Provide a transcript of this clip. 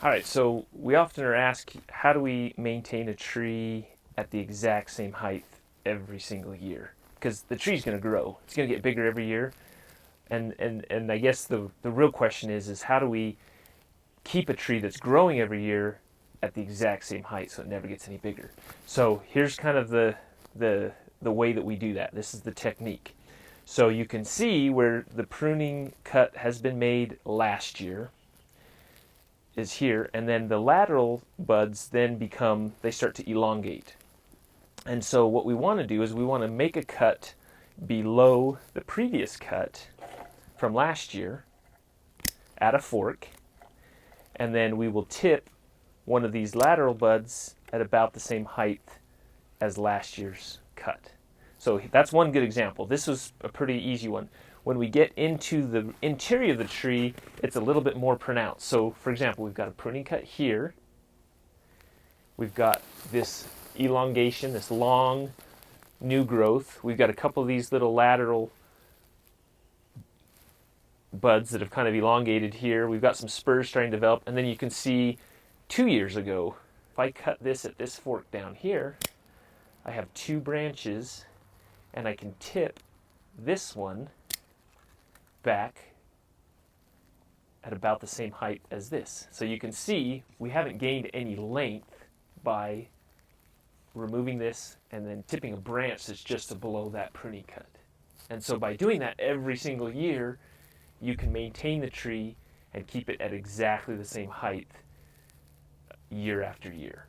All right, so we often are asked, how do we maintain a tree at the exact same height every single year? Because the tree's going to grow. It's going to get bigger every year. And I guess the real question is how do we keep a tree that's growing every year at the exact same height so it never gets any bigger? So here's kind of the the way that we do that. This is the technique. So you can see where the pruning cut has been made last year is here, and then the lateral buds then they start to elongate. And so what we want to do is we want to make a cut below the previous cut from last year at a fork, and then we will tip one of these lateral buds at about the same height as last year's cut. So that's one good example. This was a pretty easy one. When we get into the interior of the tree, it's a little bit more pronounced. So for example, we've got a pruning cut here. We've got this elongation, this long new growth. We've got a couple of these little lateral buds that have kind of elongated here. We've got some spurs starting to develop. And then you can see 2 years ago, if I cut this at this fork down here, I have two branches, and I can tip this one back at about the same height as this. So you can see we haven't gained any length by removing this and then tipping a branch that's just below that pruning cut. And so by doing that every single year, you can maintain the tree and keep it at exactly the same height year after year.